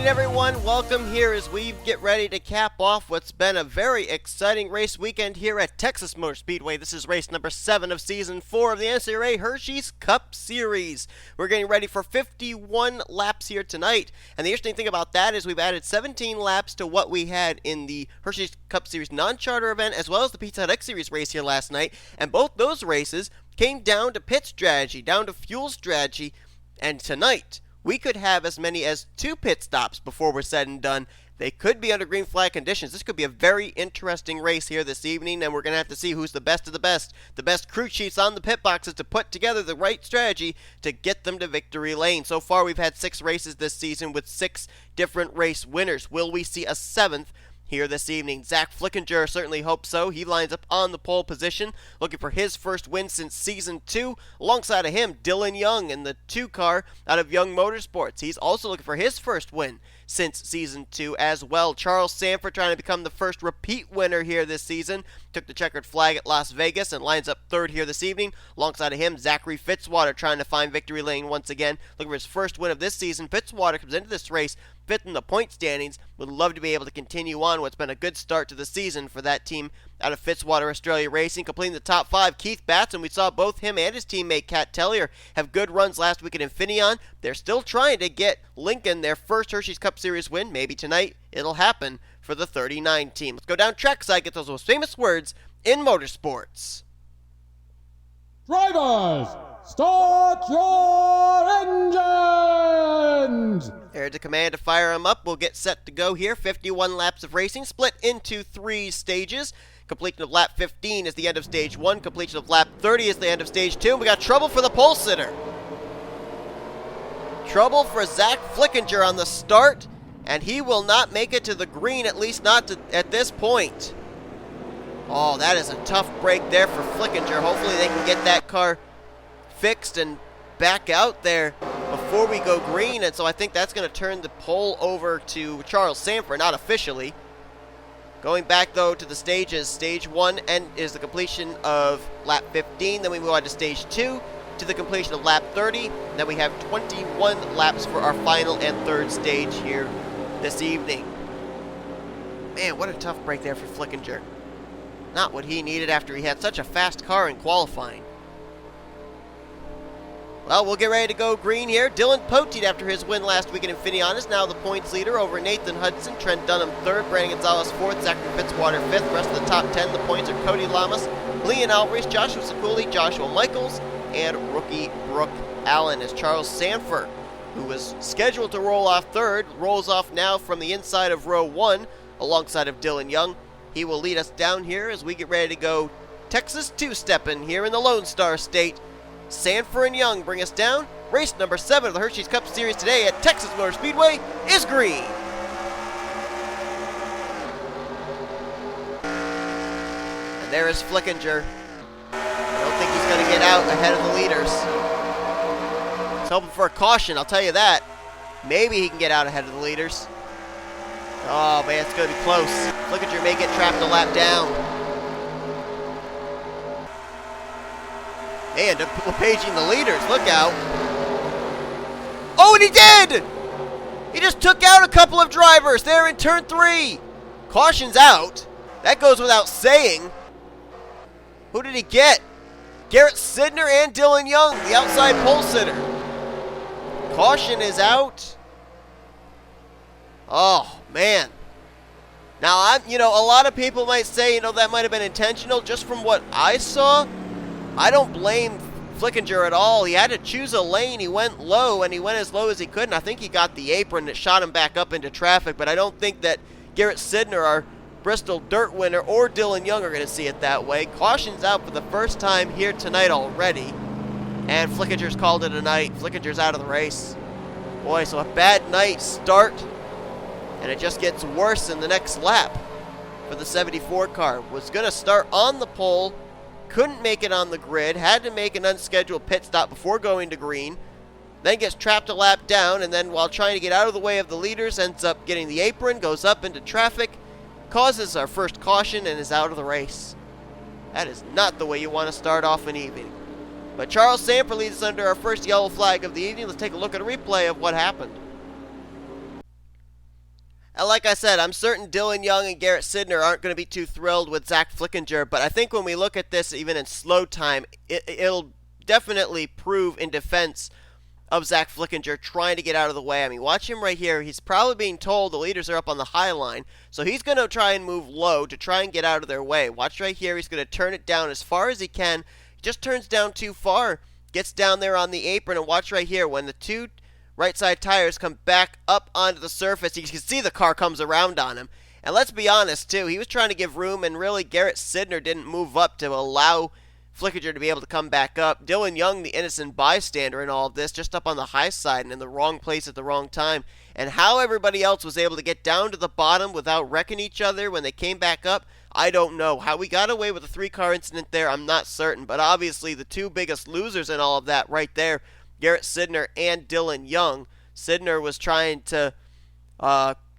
evening, everyone. Welcome here as we get ready to cap off what's been a very exciting race weekend here at Texas Motor Speedway. This is race number 7 of Season 4 of the NCRA Hershey's Cup Series. We're getting ready for 51 laps here tonight. And the interesting thing about that is we've added 17 laps to what we had in the Hershey's Cup Series non-charter event, as well as the Pizza Hut X Series race here last night. And both those races came down to pit strategy, down to fuel strategy. And tonight, we could have as many as 2 pit stops before we're said and done. They could be under green flag conditions. This could be a very interesting race here this evening, and we're going to have to see who's the best of the best crew chiefs on the pit boxes to put together the right strategy to get them to victory lane. So far, we've had 6 races this season with 6 different race winners. Will we see a 7th here this evening? Z Flickinger certainly hopes so. He lines up on the pole position, looking for his first win since Season 2. Alongside of him, Dylan Young in the 2 car out of Young Motorsports. He's also looking for his first win since Season 2 as well. Charles Sandfer trying to become the first repeat winner here this season. Took the checkered flag at Las Vegas and lines up 3rd here this evening. Alongside of him, Zachary Fitzwater trying to find victory lane once again, looking for his first win of this season. Fitzwater comes into this race 5th in the point standings. Would love to be able to continue on what's been a good start to the season for that team out of Fitzwater Australia Racing. Completing the top 5, Keith Batson. We saw both him and his teammate K Tellier have good runs last week at Infineon. They're still trying to get Lincoln their first Hershey's Cup Series win. Maybe tonight it'll happen for the 39 team. Let's go down trackside, get those most famous words in motorsports. Drivers, start your engines! There's the command to fire them up. We'll get set to go here. 51 laps of racing, split into 3 stages. Completion of lap 15 is the end of stage 1. Completion of lap 30 is the end of stage 2. We got trouble for the pole sitter. Trouble for Z Flickinger on the start, and he will not make it to the green, at least not at this point. Oh, that is a tough break there for Flickinger. Hopefully they can get that car fixed and back out there before we go green, and so I think that's going to turn the pole over to Charles Sandfer, not officially. Going back, though, to the stages, stage 1 is the completion of lap 15, then we move on to stage 2, to the completion of lap 30, then we have 21 laps for our final and 3rd stage here this evening. Man, what a tough break there for Flickinger. Not what he needed after he had such a fast car in qualifying. Well, we'll get ready to go green here. Dylan Poteet, after his win last week in Infineon, is now the points leader over Nathan Hudson, Trent Dunham 3rd, Brandon Gonzales 4th, Zachary Fitzwater 5th. The rest of the top 10, the points are Cody Llamas, L Alvarise, Joshua Ciculli, Joshua Michaels, and rookie Brooke Allen, as Charles Sandfer, who was scheduled to roll off 3rd, rolls off now from the inside of row 1 alongside of Dylan Young. He will lead us down here as we get ready to go Texas two-stepping here in the Lone Star State. Sandfer and Young bring us down. Race number 7 of the Hershey's Cup Series today at Texas Motor Speedway is green. And there is Flickinger. I don't think he's going to get out ahead of the leaders. He's hoping for a caution, I'll tell you that. Maybe he can get out ahead of the leaders. Oh man, it's going to be close. Flickinger may get trapped a lap down. Man, paging the leaders. Look out. Oh, and he did! He just took out a couple of drivers there in turn 3. Caution's out. That goes without saying. Who did he get? Garrett Sydnor and Dylan Young, the outside pole sitter. Caution is out. Oh, man. Now, a lot of people might say, that might have been intentional. Just from what I saw, I don't blame Flickinger at all. He had to choose a lane. He went low, and he went as low as he could, and I think he got the apron that shot him back up into traffic, but I don't think that Garrett Sydnor, our Bristol Dirt winner, or Dylan Young are going to see it that way. Caution's out for the first time here tonight already, and Flickinger's called it a night. Flickinger's out of the race. Boy, so a bad night start, and it just gets worse in the next lap for the 74 car. Was going to start on the pole, couldn't make it on the grid, had to make an unscheduled pit stop before going to green, then gets trapped a lap down, and then while trying to get out of the way of the leaders, ends up getting the apron, goes up into traffic, causes our first caution, and is out of the race. That is not the way you want to start off an evening. But Charles Sandfer leads us under our first yellow flag of the evening. Let's take a look at a replay of what happened. And like I said, I'm certain Dylan Young and Garrett Sydnor aren't going to be too thrilled with Z Flickinger, but I think when we look at this, even in slow time, it'll definitely prove in defense of Z Flickinger trying to get out of the way. I mean, watch him right here. He's probably being told the leaders are up on the high line, so he's going to try and move low to try and get out of their way. Watch right here. He's going to turn it down as far as he can. He just turns down too far, gets down there on the apron, and watch right here. When the two right side tires come back up onto the surface, you can see the car comes around on him. And let's be honest, too, he was trying to give room, and really Garrett Sydnor didn't move up to allow Flickinger to be able to come back up. Dylan Young, the innocent bystander in all of this, just up on the high side and in the wrong place at the wrong time. And how everybody else was able to get down to the bottom without wrecking each other when they came back up, I don't know. How we got away with a 3-car incident there, I'm not certain. But obviously the two biggest losers in all of that right there, Garrett Sydnor and Dylan Young. Sydnor was trying to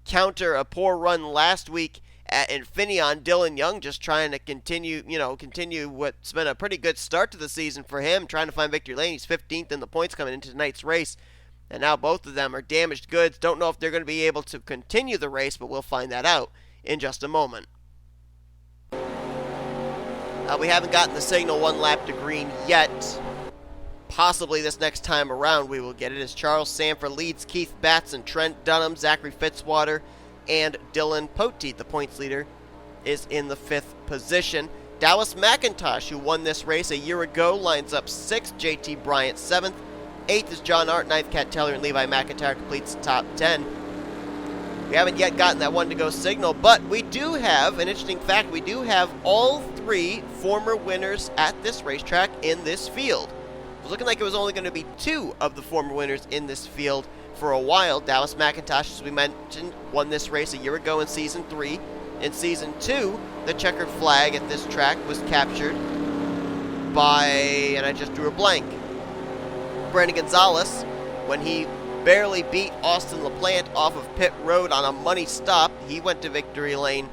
counter a poor run last week at Infineon. Dylan Young just trying to continue what's been a pretty good start to the season for him, trying to find victory lane. He's 15th in the points coming into tonight's race, and now both of them are damaged goods. Don't know if they're going to be able to continue the race, but we'll find that out in just a moment. We haven't gotten the signal 1 lap to green yet. Possibly this next time around we will get it, as Charles Sandfer leads Keith Batson, Trent Dunham, Zachary Fitzwater, and Dylan Poteet. The points leader is in the 5th position. Dallas McIntosh, who won this race a year ago, lines up 6th. J Bryant 7th. 8th is J Arndt. 9th, K Tellier, and Levi McIntyre completes the top 10. We haven't yet gotten that 1-to-go signal, but we do have an interesting fact. We do have all 3 former winners at this racetrack in this field. It was looking like it was only going to be 2 of the former winners in this field for a while. Dallas McIntosh, as we mentioned, won this race a year ago in Season 3. In Season 2, the checkered flag at this track was captured by, and I just drew a blank, Brandon Gonzales, when he barely beat Austin LaPlante off of pit road on a money stop. He went to victory lane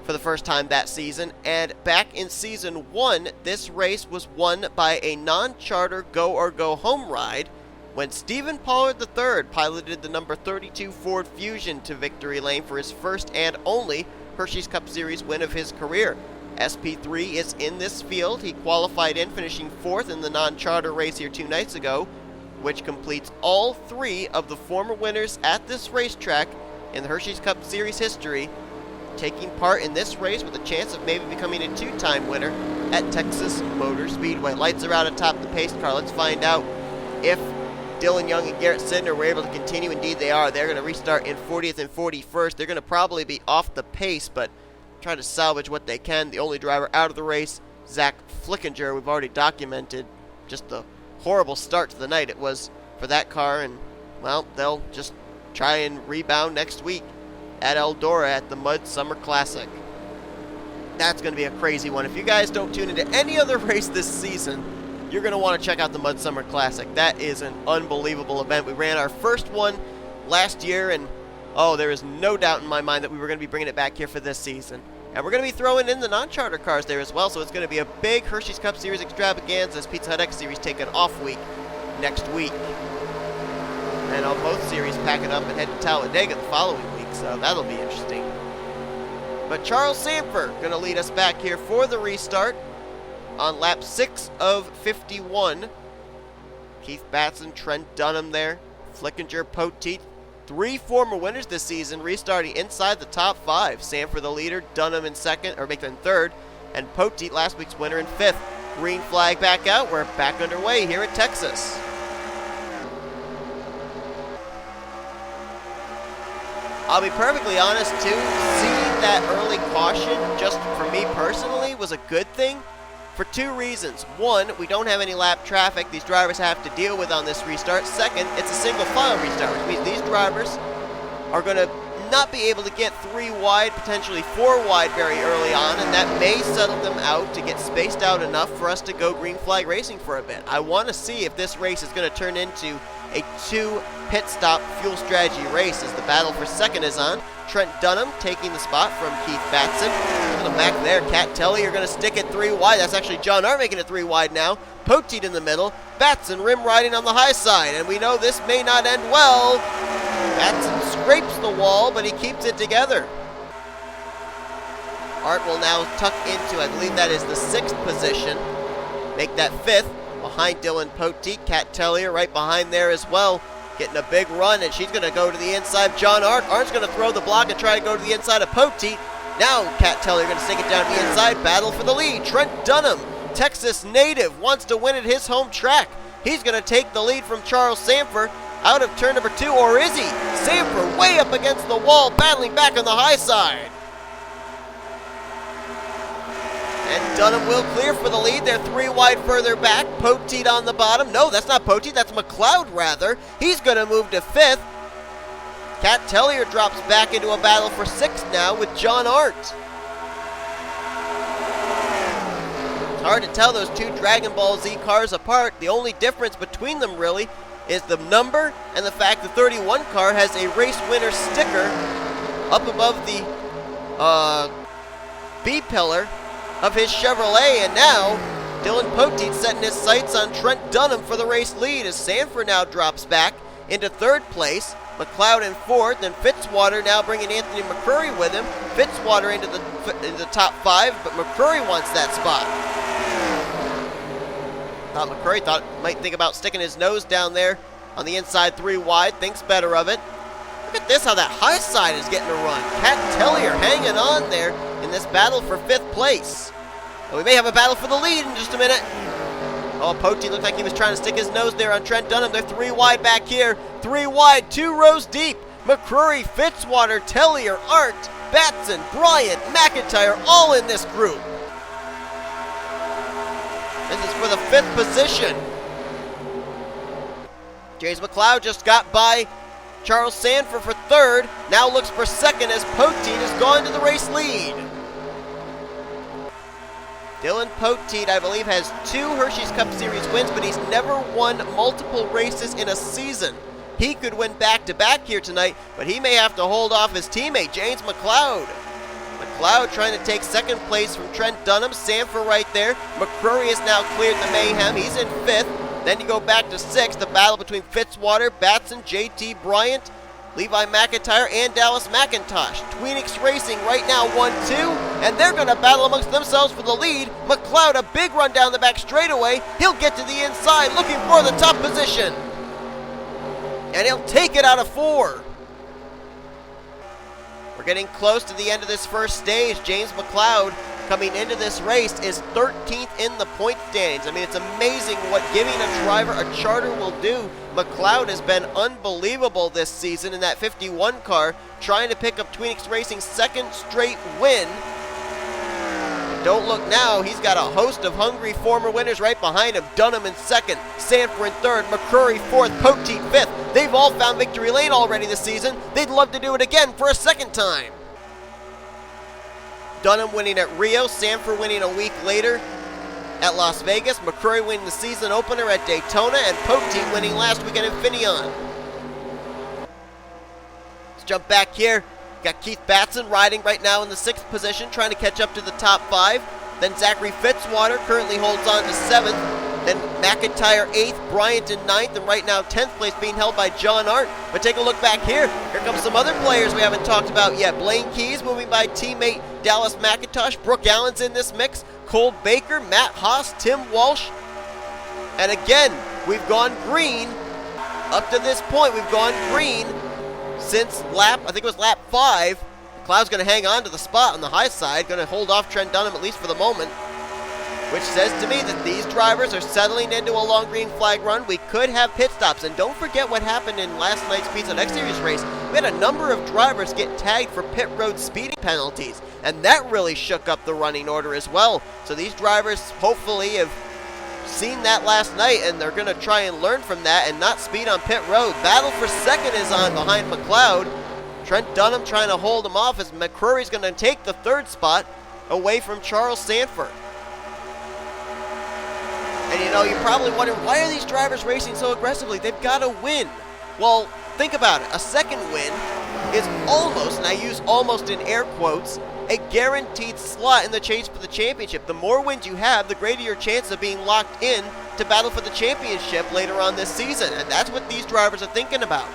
for the first time that season. And back in Season 1, this race was won by a non-charter go-or-go-home ride when Stephen Pollard III piloted the number 32 Ford Fusion to victory lane for his first and only Hershey's Cup Series win of his career. SP3 is in this field. He qualified in, finishing 4th in the non-charter race here 2 nights ago, which completes all 3 of the former winners at this racetrack in the Hershey's Cup Series history, taking part in this race with a chance of maybe becoming a 2-time winner at Texas Motor Speedway. Lights are out atop the pace car. Let's find out if Dylan Young and Garrett Sydnor were able to continue. Indeed they are. They're going to restart in 40th and 41st. They're going to probably be off the pace, but try to salvage what they can. The only driver out of the race, Z Flickinger, we've already documented just the horrible start to the night it was for that car, and well, they'll just try and rebound next week at Eldora at the Mud Summer Classic. That's going to be a crazy one. If you guys don't tune into any other race this season, you're going to want to check out the Mud Summer Classic. That is an unbelievable event. We ran our first one last year, and there is no doubt in my mind that we were going to be bringing it back here for this season. And we're going to be throwing in the non-charter cars there as well, so it's going to be a big Hershey's Cup Series extravaganza as Pizza Hut X Series take an off week next week. And on both series packing up and head to Talladega the following week, so that'll be interesting. But Charles Sandfer going to lead us back here for the restart on lap 6 of 51. Keith Batson, Trent Dunham there, Flickinger, Poteet. 3 former winners this season, restarting inside the top 5. Sandfer the leader, Dunham in 2nd, or making 3rd, and Poteet last week's winner in 5th. Green flag back out. We're back underway here at Texas. I'll be perfectly honest, too, seeing that early caution, just for me personally, was a good thing for 2 reasons. 1, we don't have any lap traffic these drivers have to deal with on this restart. 2nd, it's a single file restart, which means these drivers are going to not be able to get 3 wide, potentially 4 wide very early on, and that may settle them out to get spaced out enough for us to go green flag racing for a bit. I want to see if this race is going to turn into a 2 pit stop fuel strategy race as the battle for 2nd is on. Trent Dunham taking the spot from Keith Batson. To the back there, K Tellier going to stick it 3 wide. That's actually J Arndt making it 3 wide now. Poteet in the middle. Batson rim riding on the high side. And we know this may not end well. Batson scrapes the wall, but he keeps it together. Arndt will now tuck into, I believe that is the 6th position. Make that 5th behind D Poteet. K Tellier right behind there as well. Getting a big run, and she's going to go to the inside of John Arndt. Arndt's going to throw the block and try to go to the inside of Poteet. Now K Tellier going to sink it down to the inside. Battle for the lead. Trent Dunham, Texas native, wants to win at his home track. He's going to take the lead from Charles Sandfer out of turn number 2, or is he? Sandfer way up against the wall, battling back on the high side. And Dunham will clear for the lead. They're 3 wide further back. Poteet on the bottom. No, that's not Poteet. That's McCloud, rather. He's going to move to 5th. K Tellier drops back into a battle for 6th now with John Arndt. It's hard to tell those 2 Dragon Ball Z cars apart. The only difference between them, really, is the number and the fact the 31 car has a race winner sticker up above the B pillar of his Chevrolet, and now D Poteet setting his sights on Trent Dunham for the race lead as Sandfer now drops back into 3rd place. McCloud in 4th, and Fitzwater now bringing Anthony McCrury with him. Fitzwater into the top 5, but McCrury wants that spot. McCrury might think about sticking his nose down there on the inside 3 wide, thinks better of it. Look at this, how that high side is getting a run. K Tellier hanging on there in this battle for 5th place. And we may have a battle for the lead in just a minute. Oh, Poteet looked like he was trying to stick his nose there on Trent Dunham. They're 3 wide back here. 3 wide, 2 rows deep. McCrury, Fitzwater, Tellier, Arndt, Batson, Bryant, McIntyre, all in this group. This is for the 5th position. J McCloud just got by Charles Sandfer for 3rd. Now looks for 2nd as Poteet has gone to the race lead. D Poteet, I believe, has 2 Hershey's Cup Series wins, but he's never won multiple races in a season. He could win back-to-back here tonight, but he may have to hold off his teammate, J McCloud. McCloud trying to take 2nd place from Trent Dunham. Sandfer right there. McCrury has now cleared the mayhem. He's in 5th. Then you go back to 6th. The battle between Fitzwater, Batson, JT Bryant, Levi McIntyre, and Dallas McIntosh. Tweenix Racing right now 1-2, and they're going to battle amongst themselves for the lead. McCloud, a big run down the back straightaway. He'll get to the inside looking for the top position. And he'll take it out of 4. We're getting close to the end of this first stage. J McCloud coming into this race is 13th in the point standings. I mean, it's amazing what giving a driver a charter will do. McCloud has been unbelievable this season in that 51 car, trying to pick up Tweenix Racing's 2nd straight win. Don't look now, he's got a host of hungry former winners right behind him. Dunham in 2nd, Sandfer in 3rd, McCrury 4th, Poteet 5th. They've all found victory lane already this season. They'd love to do it again for a 2nd time. Dunham winning at Rio, Sandfer winning a week later at Las Vegas, McCrury winning the season opener at Daytona, and Poteet winning last weekend in Finian. Let's jump back here. Got Keith Batson riding right now in the 6th position, trying to catch up to the top 5. Then Zachary Fitzwater currently holds on to 7th. Then McIntyre 8th, Bryant in 9th, and right now 10th place being held by John Arndt. But take a look back here. Here comes some other players we haven't talked about yet. Blaine Keys moving by teammate Dallas McIntosh. Brooke Allen's in this mix. Cole Baker, Matt Haas, Tim Walsh. And again, we've gone green. Up to this point, we've gone green since I think it was lap 5. McCloud's going to hang on to the spot on the high side, going to hold off Trent Dunham at least for the moment, which says to me that these drivers are settling into a long green flag run. We could have pit stops, and don't forget what happened in last night's Pizza X Series race. We had a number of drivers get tagged for pit road speeding penalties, and that really shook up the running order as well. So these drivers hopefully have seen that last night, and they're going to try and learn from that and not speed on pit road. Battle for 2nd is on behind McCloud. Trent Dunham trying to hold him off as McCrury's going to take the 3rd spot away from Charles Sandfer. And you know, you're probably wondering, why are these drivers racing so aggressively? They've got to win. Well, think about it. A 2nd win is almost, and I use almost in air quotes, a guaranteed slot in the chase for the championship. The more wins you have, the greater your chance of being locked in to battle for the championship later on this season. And that's what these drivers are thinking about.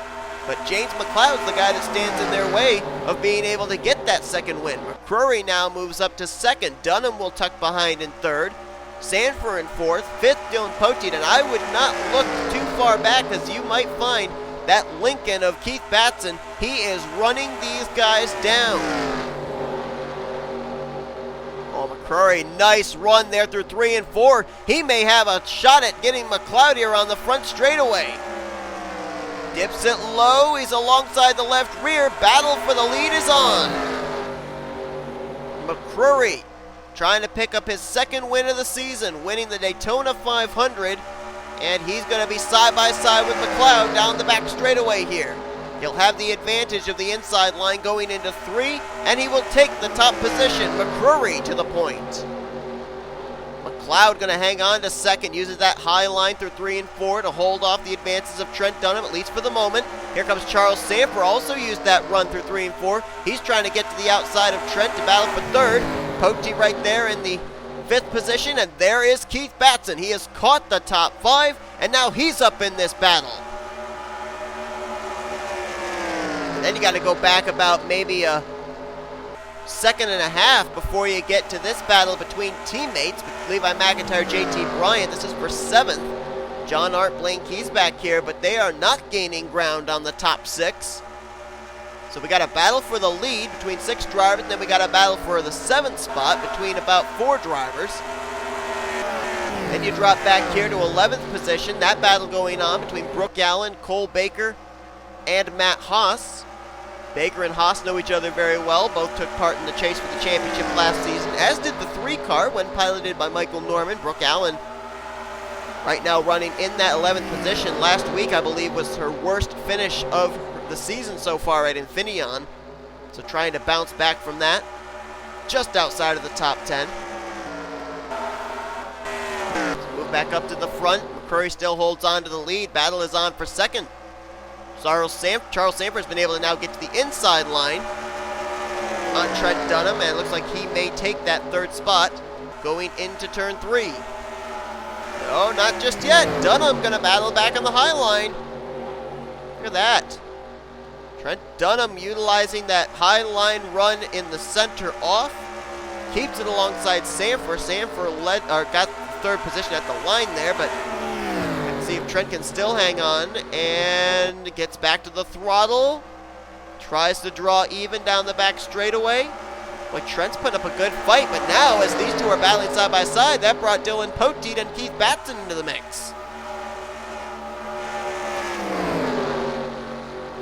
But James McCloud's the guy that stands in their way of being able to get that second win. McCrury now moves up to second. Dunham will tuck behind in third. Sandfer in fourth. Fifth, D Poteet. And I would not look too far back, because you might find that Lincoln of K Batson, he is running these guys down. Oh, McCrury, nice run there through 3 and 4. He may have a shot at getting McCloud here on the front straightaway. Dips it low, he's alongside the left rear. Battle for the lead is on. McCrury trying to pick up his second win of the season, winning the Daytona 500, and he's going to be side by side with McCloud down the back straightaway here. He'll have the advantage of the inside line going into 3, and he will take the top position. McCrury to the point. McCloud going to hang on to second, uses that high line through 3 and 4 to hold off the advances of Trent Dunham, at least for the moment. Here comes Charles Sandfer, also used that run through 3 and 4. He's trying to get to the outside of Trent to battle for third. Poteet right there in the 5th position, and there is K Batson. He has caught the top 5, and now he's up in this battle. And then you got to go back about maybe a second and a half before you get to this battle between teammates. Levi McIntyre, J Bryant, this is for 7th. John Arndt, Blaine Keys back here, but they are not gaining ground on the top 6. So we got a battle for the lead between 6 drivers, and then we got a battle for the 7th spot between about 4 drivers. Then you drop back here to 11th position. That battle going on between Brooke Allen, Cole Baker, and Matt Haas. Baker and Haas know each other very well. Both took part in the chase for the championship last season, as did the 3 car when piloted by Michael Norman. Brooke Allen right now running in that 11th position. Last week, I believe, was her worst finish of the season so far at Infineon. So trying to bounce back from that. Just outside of the top 10. So move back up to the front. McCrury still holds on to the lead. Battle is on for second. Charles Sandfer has been able to now get to the inside line on Trent Dunham, and it looks like he may take that 3rd spot going into turn 3. No, not just yet. Dunham going to battle back on the high line. Look at that. Trent Dunham utilizing that high line run in the center off. Keeps it alongside Sandfer. Sandfer got 3rd position at the line there, but see if Trent can still hang on, and gets back to the throttle. Tries to draw even down the back straightaway. Boy, Trent's putting up a good fight, but now as these 2 are battling side by side, that brought D Poteet and K Batson into the mix.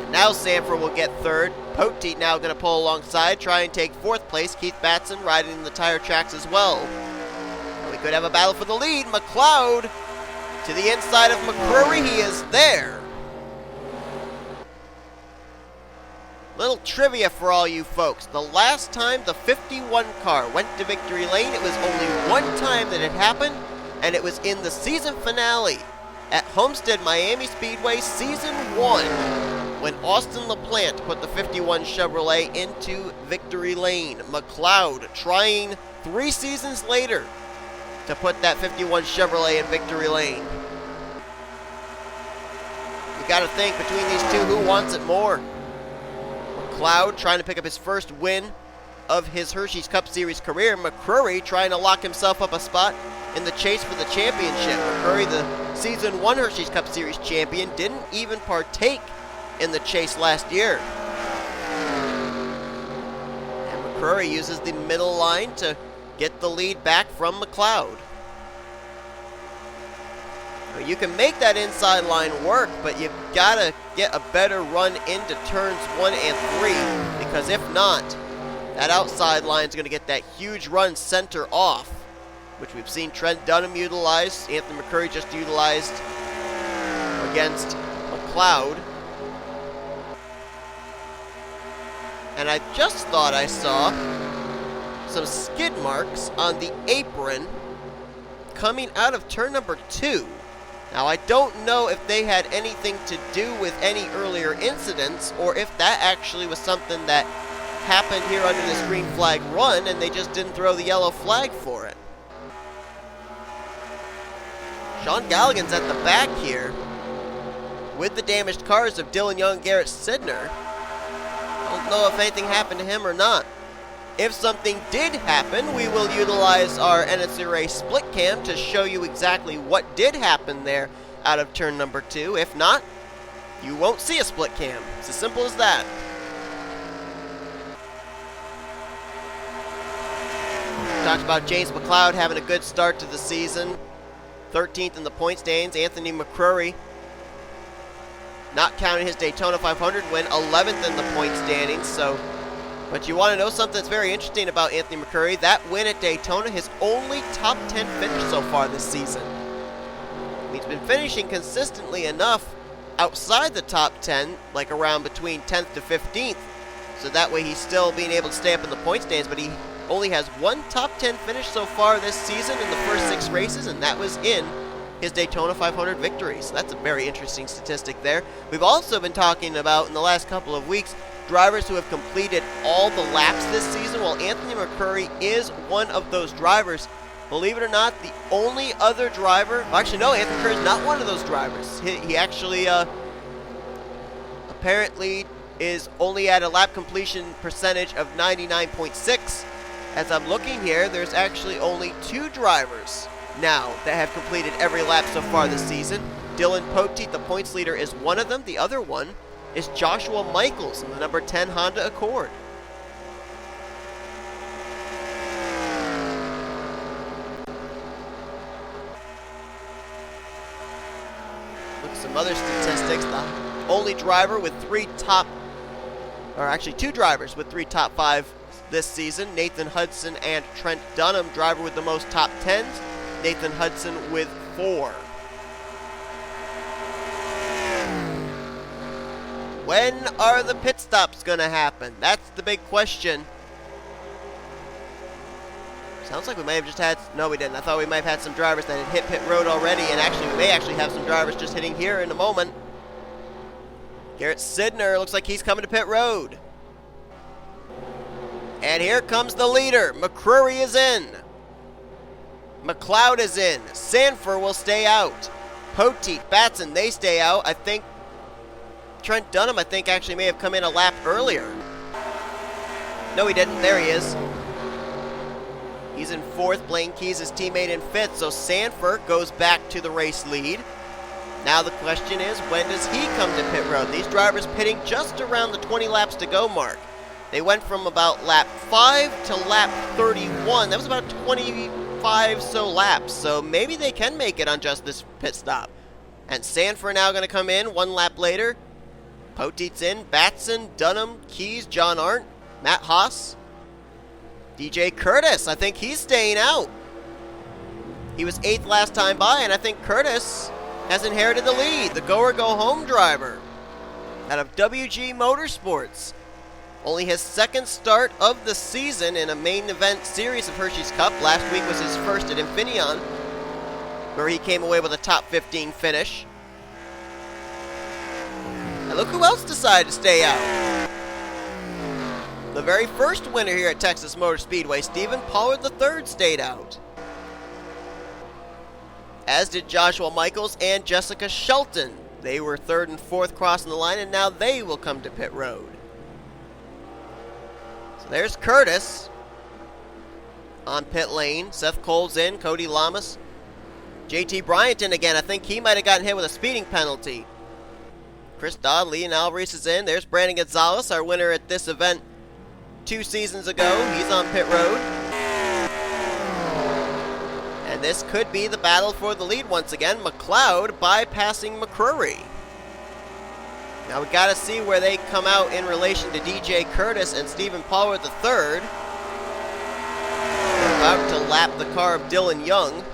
And now Sandfer will get 3rd. Poteet now going to pull alongside, try and take 4th place. K Batson riding in the tire tracks as well. And we could have a battle for the lead. McCloud to the inside of McCrury, he is there. Little trivia for all you folks. The last time the 51 car went to victory lane, it was only one time that it happened, and it was in the season finale at Homestead Miami Speedway Season 1, when Austin LaPlante put the 51 Chevrolet into victory lane. McCloud trying 3 seasons later to put that 51 Chevrolet in victory lane. You got to think, between these 2, who wants it more? McCloud trying to pick up his first win of his Hershey's Cup Series career. McCrury trying to lock himself up a spot in the chase for the championship. McCrury, the Season 1 Hershey's Cup Series champion, didn't even partake in the chase last year. And McCrury uses the middle line to get the lead back from McCloud. You can make that inside line work, but you've got to get a better run into turns 1 and 3, because if not, that outside line is going to get that huge run center off, which we've seen Trent Dunham utilize. Anthony McCurry just utilized against McCloud. And I just thought I saw some skid marks on the apron coming out of turn number 2. Now, I don't know if they had anything to do with any earlier incidents, or if that actually was something that happened here under this green flag run and they just didn't throw the yellow flag for it. Sean Galligan's at the back here. with the damaged cars of Dylan Young and Garrett Sidner. I don't know if anything happened to him or not. If something did happen, we will utilize our NNSCRA split cam to show you exactly what did happen there out of turn number 2. If not, you won't see a split cam. It's as simple as that. Talked about J McCloud having a good start to the season. 13th in the point standings. Anthony McCrury, not counting his Daytona 500 win, 11th in the point standings. But you want to know something that's very interesting about Anthony McCrury? That win at Daytona, his only top 10 finish so far this season. He's been finishing consistently enough outside the top 10, like around between 10th to 15th. So that way he's still being able to stay up in the point standings, but he only has one top 10 finish so far this season in the first 6 races, and that was in his Daytona 500 victory. So that's a very interesting statistic there. We've also been talking about, in the last couple of weeks, drivers who have completed all the laps this season. Well, Anthony McCrury is one of those drivers. Believe it or not, the only other driver, actually no, Anthony McCrury is not one of those drivers. He actually apparently is only at a lap completion percentage of 99.6. As I'm looking here, there's actually only 2 drivers now that have completed every lap so far this season. Dylan Poteet, the points leader, is one of them. The other one is Joshua Michaels in the number 10 Honda Accord. Look at some other statistics. The only driver with 2 drivers with 3 top 5 this season, Nathan Hudson and Trent Dunham, driver with the most top 10s, Nathan Hudson with 4. When are the pit stops going to happen? That's the big question. Sounds like we may have just had... No, we didn't. I thought we might have had some drivers that had hit pit road already, and actually we may actually have some drivers just hitting here in a moment. Garrett Sidner looks like he's coming to pit road. And here comes the leader. McCrury is in. McCloud is in. Sandfer will stay out. Poteet, Batson, they stay out. I think Trent Dunham, actually may have come in a lap earlier. No, he didn't. There he is. He's in 4th. Blaine Keyes, his teammate, in 5th. So Sandfer goes back to the race lead. Now the question is, when does he come to pit road? These drivers pitting just around the 20 laps to go mark. They went from about lap 5 to lap 31. That was about 25 so laps. So maybe they can make it on just this pit stop. And Sandfer now going to come in 1 lap later. Poteet's in. Batson, Dunham, Keyes, J Arndt, Matt Haas. DJ Curtis, I think he's staying out. He was 8th last time by, and I think Curtis has inherited the lead. The go-or-go-home driver out of WG Motorsports. Only his 2nd start of the season in a main event series of Hershey's Cup. Last week was his first at Infineon, where he came away with a top 15 finish. And look who else decided to stay out. The very first winner here at Texas Motor Speedway, Stephen Pollard III, stayed out. As did Joshua Michaels and Jessica Shelton. They were 3rd and 4th crossing the line, and now they will come to pit road. So there's Curtis on pit lane. Seth Cole's in. Cody Llamas. JT Bryant in again. I think he might have gotten hit with a speeding penalty. Chris Dodd, L Alvarise is in. There's Brandon Gonzales, our winner at this event 2 seasons ago. He's on pit road. And this could be the battle for the lead once again. McCloud bypassing McCrury. Now we got to see where they come out in relation to DJ Curtis and Stephen Pollard III. They're about to lap the car of Dylan Young.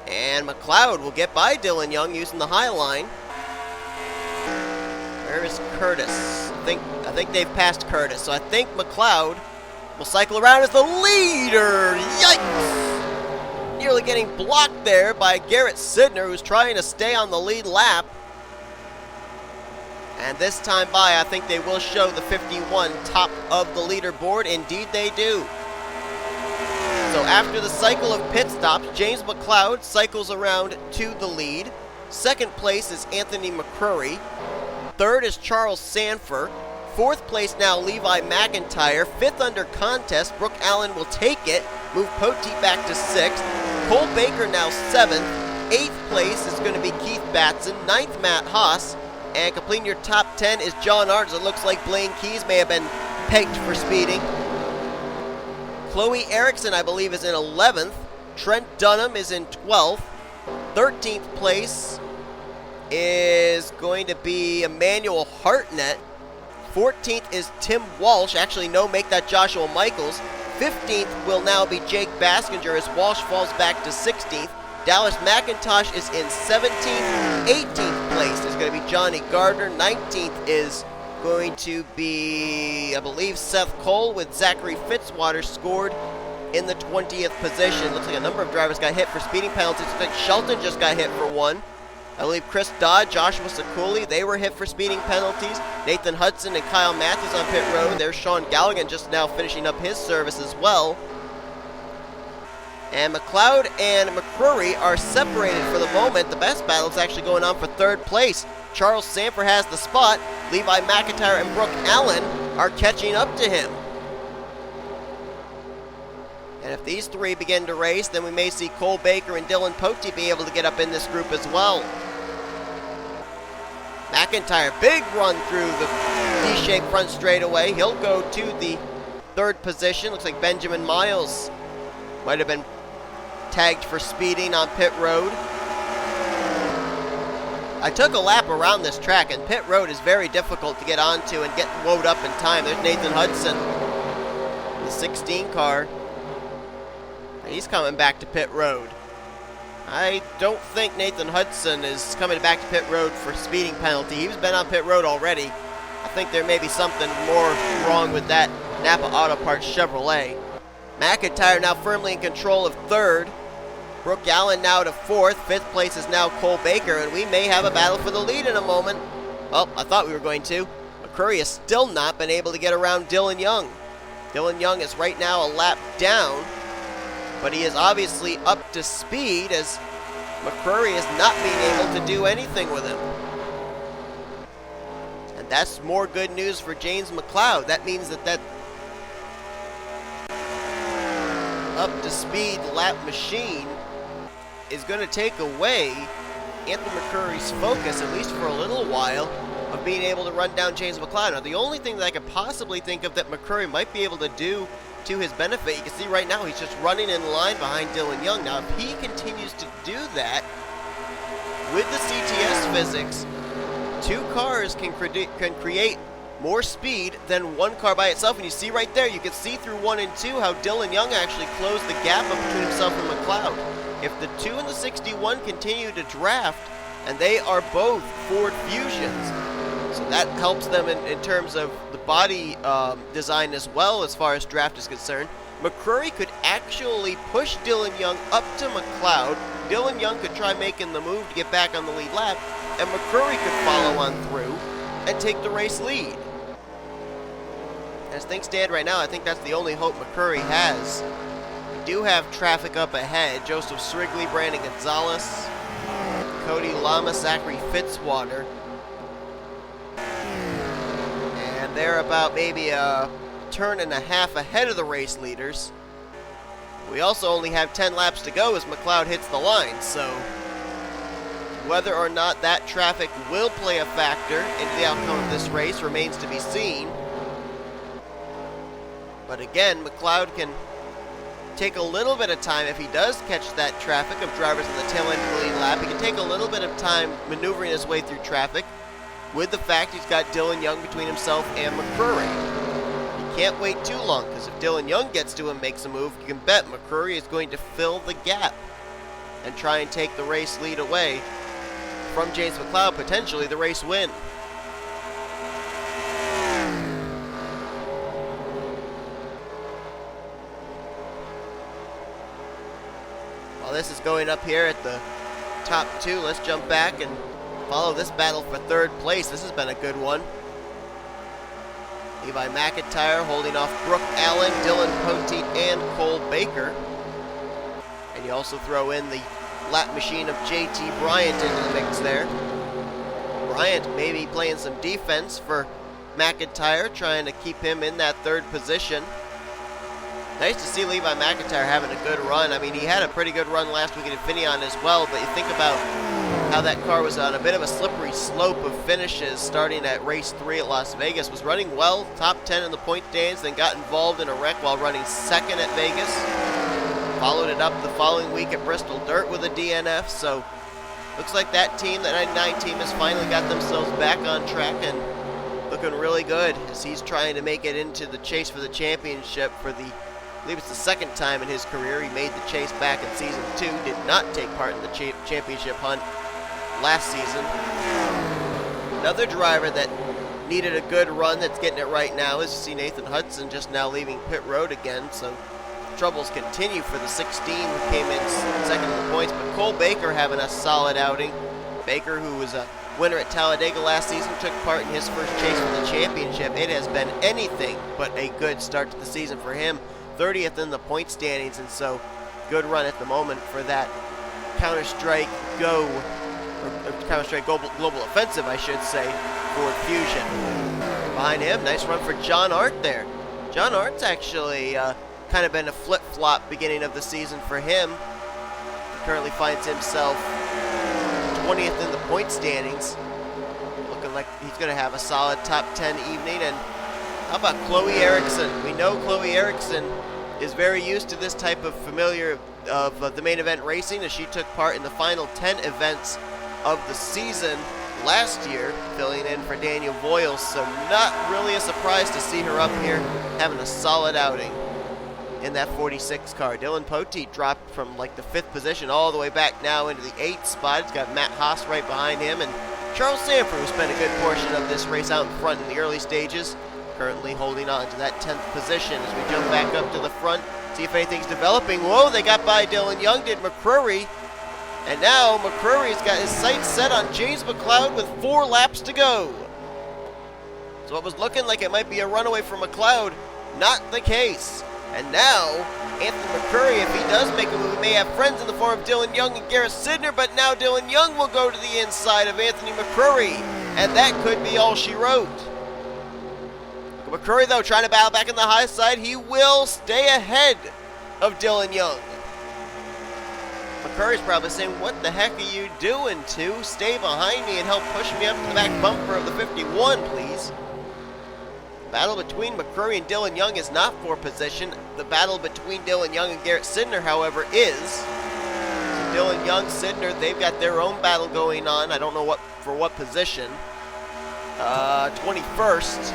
And McCloud will get by Dylan Young using the high line. Where is Curtis? I think they've passed Curtis. So I think McCloud will cycle around as the leader. Yikes! Nearly getting blocked there by Garrett Sidner, who's trying to stay on the lead lap. And this time by, I think they will show the 51 top of the leaderboard. Indeed they do. So after the cycle of pit stops, James McCloud cycles around to the lead. Second place is Anthony McCrury. Third is Charles Sandfer. Fourth place now Levi McIntire. Fifth under contest, Brooke Allen will take it. Move Poteet back to sixth. Cole Baker now seventh. Eighth place is going to be Keith Batson. Ninth, M Haas. And completing your top 10 is John Arndt. It looks like Blaine Keys may have been pegged for speeding. Chloe Ericsson, I believe, is in 11th. Trent Dunham is in 12th. 13th place is going to be Emmanuel Hartnett. 14th is Tim Walsh. Actually, no, make that Joshua Michaels. 15th will now be Jake Baskinger as Walsh falls back to 16th. Dallas McIntosh is in 17th. 18th place is going to be Johnny Gardner. 19th is going to be, I believe, Seth Cole, with Zachary Fitzwater scored in the 20th position. Looks like a number of drivers got hit for speeding penalties. Looks like Shelton just got hit for one. I believe Chris Dodd, Joshua Ciculli, they were hit for speeding penalties. Nathan Hudson and Kyle Mathews on pit road. There's Sean Gallighan just now finishing up his service as well. And McCloud and McCrury are separated for the moment. The best battle is actually going on for third place. Charles Sandfer has the spot. Levi McIntire and Brooke Allen are catching up to him. And if these three begin to race, then we may see Cole Baker and Dylan Poteet be able to get up in this group as well. McIntire, big run through the D-shaped front straightaway. He'll go to the third position. Looks like Benjamin Miles might have been tagged for speeding on pit road. I took a lap around this track, and pit road is very difficult to get onto and get woed up in time. There's Nathan Hudson, the 16 car. He's coming back to pit road. I don't think Nathan Hudson is coming back to pit road for speeding penalty. He's been on pit road already. I think there may be something more wrong with that Napa Auto Parts Chevrolet. McIntyre now firmly in control of third. Brooke Allen now to fourth. Fifth place is now Cole Baker, and we may have a battle for the lead in a moment. Well, I thought we were going to. McCrury has still not been able to get around Dylan Young. Dylan Young is right now a lap down, but he is obviously up to speed as McCrury is not being able to do anything with him. And that's more good news for James McCloud. That means that up to speed lap machine is going to take away Anthony McCurry's focus, at least for a little while, of being able to run down James McCloud. Now, the only thing that I could possibly think of that McCrury might be able to do to his benefit, you can see right now he's just running in line behind Dylan Young. Now, if he continues to do that, with the CTS physics, two cars can create more speed than one car by itself. And you see right there, you can see through 1 and 2 how Dylan Young actually closed the gap up between himself and McCloud. If the 2 and the 61 continue to draft, and they are both Ford Fusions, so that helps them in terms of the body design as well as far as draft is concerned. McCrury could actually push Dylan Young up to McCloud. Dylan Young could try making the move to get back on the lead lap, and McCrury could follow on through and take the race lead. As things stand right now, I think that's the only hope McCrury has. We do have traffic up ahead. Joseph Srigley, Brandon Gonzales, Cody Llamas, Zachary Fitzwater. And they're about maybe a turn and a half ahead of the race leaders. We also only have 10 laps to go as McCloud hits the line, so whether or not that traffic will play a factor into the outcome of this race remains to be seen. But again, McCloud can take a little bit of time if he does catch that traffic of drivers in the tail end of the lead lap. He can take a little bit of time maneuvering his way through traffic with the fact he's got Dylan Young between himself and McCrury. He can't wait too long, because if Dylan Young gets to him and makes a move, you can bet McCrury is going to fill the gap and try and take the race lead away from James McCloud, potentially the race win. While this is going up here at the top 2, let's jump back and follow this battle for third place. This has been a good one. Levi McIntire holding off Brooke Allen, Dylan Poteet, and Cole Baker. And you also throw in the lap machine of J.T. Bryant into the mix there. Bryant maybe playing some defense for McIntyre, trying to keep him in that third position. Nice to see Levi McIntyre having a good run. I mean, he had a pretty good run last week in Infineon as well, but you think about how that car was on a bit of a slippery slope of finishes starting at race 3 at Las Vegas. Was running well, top 10 in the point standings, then got involved in a wreck while running second at Vegas. Followed it up the following week at Bristol Dirt with a DNF, so looks like that team, that 99 team, has finally got themselves back on track and looking really good as he's trying to make it into the chase for the championship for the, I believe it's the second time in his career. He made the chase back in season 2, did not take part in the championship hunt last season. Another driver that needed a good run that's getting it right now is, you see Nathan Hudson just now leaving pit road again, so troubles continue for the 16 who came in second in the points, but Cole Baker having a solid outing. Baker, who was a winner at Talladega last season, took part in his first chase for the championship. It has been anything but a good start to the season for him. 30th in the point standings, and so good run at the moment for that Counter-Strike Go, or Counter-Strike Global Offensive, I should say, Ford Fusion. Behind him, nice run for J Arndt there. J Arndt's actually kind of been a flip-flop beginning of the season for him. He currently finds himself 20th in the point standings. Looking like he's going to have a solid top 10 evening. And how about Chloe Ericsson? We know Chloe Ericsson is very used to this type of familiar of the main event racing, as she took part in the final 10 events of the season last year, filling in for Daniel Voiles. So not really a surprise to see her up here having a solid outing in that 46 car. Dylan Poteet dropped from like the 5th position all the way back now into the 8th spot. He's got M Haas right behind him, and Charles Sandford, who spent a good portion of this race out in front in the early stages, currently holding on to that 10th position as we jump back up to the front, see if anything's developing. Whoa, they got by Dylan Young, did McCrury, and now McCrury's got his sights set on James McCloud with 4 laps to go. So it was looking like it might be a runaway for McCloud, not the case. And now, Anthony McCurry, if he does make a move, he may have friends in the form of Dylan Young and J Sydnor, but now Dylan Young will go to the inside of Anthony McCurry, and that could be all she wrote. McCurry, though, trying to battle back on the high side. He will stay ahead of Dylan Young. McCurry's probably saying, what the heck are you doing, to stay behind me and help push me up to the back bumper of the 51, please. Battle between McCurry and Dylan Young is not for position. The battle between Dylan Young and J Sydnor, however, is. So Dylan Young, Sydnor, they've got their own battle going on. I don't know for what position. 21st.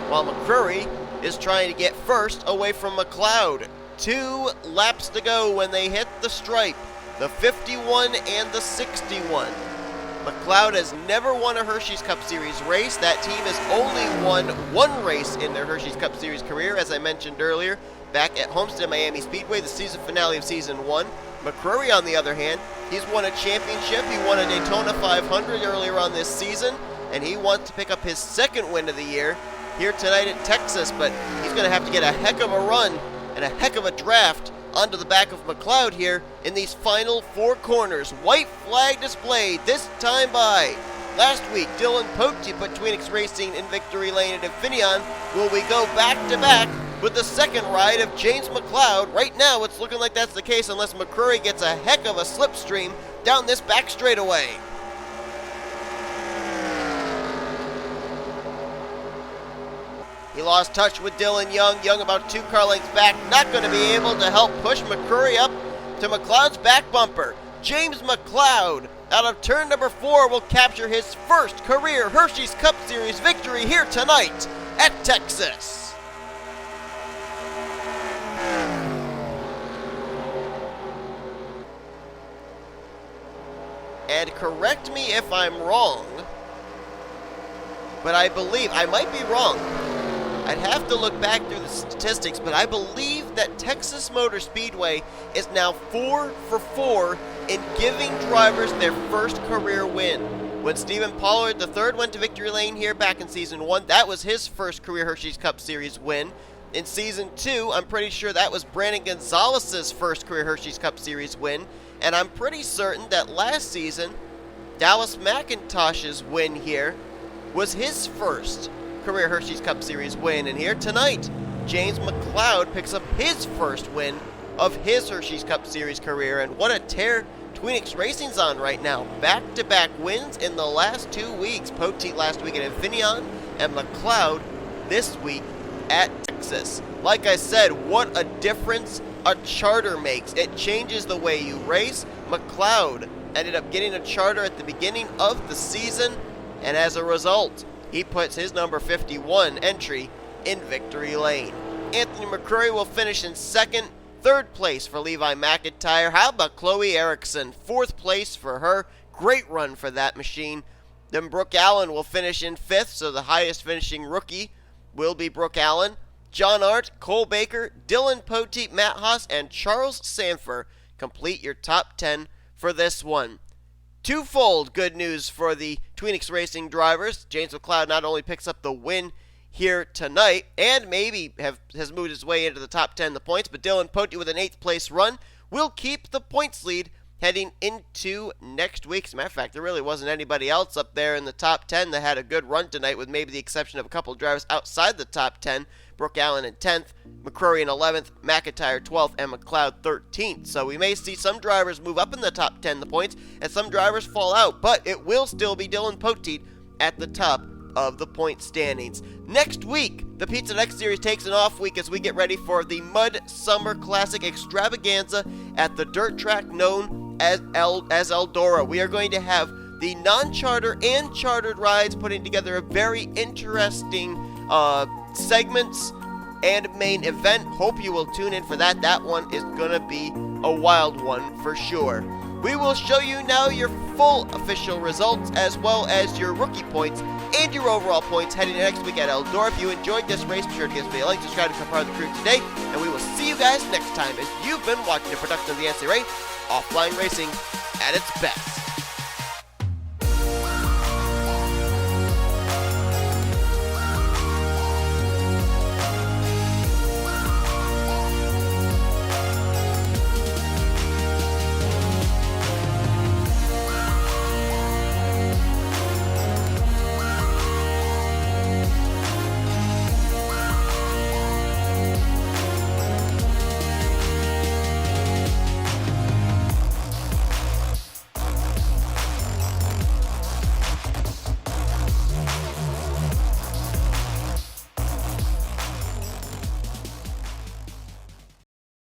While McCurry is trying to get first away from McCloud. 2 laps to go when they hit the stripe. The 51 and the 61. McCloud has never won a Hershey's Cup Series race. That team has only won 1 race in their Hershey's Cup Series career, as I mentioned earlier, back at Homestead Miami Speedway, the season finale of Season 1. McCrury, on the other hand, he's won a championship. He won a Daytona 500 earlier on this season, and he wants to pick up his 2nd win of the year here tonight at Texas, but he's going to have to get a heck of a run and a heck of a draft onto the back of McCloud here in these final 4 corners. White flag displayed, this time by last week Dylan Poteet put Tweenix Racing in victory lane at Infineon. Will we go back to back with the 2nd ride of James McCloud? Right now it's looking like that's the case, unless McCurry gets a heck of a slipstream down this back straightaway. He lost touch with Dylan Young. Young about 2 car lengths back. Not going to be able to help push McCurry up to McCloud's back bumper. James McCloud, out of turn number 4, will capture his first career Hershey's Cup Series victory here tonight at Texas. And correct me if I'm wrong, but I believe, I might be wrong. I'd have to look back through the statistics, but I believe that Texas Motor Speedway is now 4 for 4 in giving drivers their first career win. When Stephen Pollard III went to victory lane here back in Season 1, that was his first career Hershey's Cup Series win. In Season 2, I'm pretty sure that was Brandon Gonzales' first career Hershey's Cup Series win, and I'm pretty certain that last season, Dallas McIntosh's win here was his first career Hershey's Cup Series win. And here tonight, J McCloud picks up his first win of his Hershey's Cup Series career. And what a tear Tweenix Racing's on right now. Back-to-back wins in the last 2 weeks. Poteet last week at Infineon and McCloud this week at Texas. Like I said, what a difference a charter makes. It changes the way you race. McCloud ended up getting a charter at the beginning of the season, and as a result, he puts his number 51 entry in victory lane. Anthony McCrury will finish in second. Third place for Levi McIntire. How about Chloe Ericsson? Fourth place for her. Great run for that machine. Then Brooke Allen will finish in fifth, so the highest finishing rookie will be Brooke Allen. J Arndt, Cole Baker, Dylan Poteet, M Haas, and Charles Sandfer complete your top 10 for this one. Twofold good news for the Tweenix Racing drivers. J McCloud not only picks up the win here tonight, and maybe has moved his way into the top 10 in the points, but Dylan Poteet with an 8th place run will keep the points lead heading into next week. As a matter of fact, there really wasn't anybody else up there in the top 10 that had a good run tonight, with maybe the exception of a couple of drivers outside the top 10. Brooke Allen in 10th, McCrury in 11th, McIntire 12th, and McCloud 13th. So we may see some drivers move up in the top 10 the points, and some drivers fall out, but it will still be Dylan Poteet at the top of the point standings. Next week, the Pizza Next Series takes an off week as we get ready for the Mud Summer Classic Extravaganza at the dirt track known as Eldora. We are going to have the non-charter and chartered rides putting together a very interesting segments and main event. Hope you will tune in for that. That one is going to be a wild one for sure. We will show you now your full official results as well as your rookie points and your overall points heading next week at Eldora. If you enjoyed this race, be sure to give us a video, like, subscribe, and become part of the crew today. And we will see you guys next time as you've been watching a production of the NCRA Offline Racing at its best.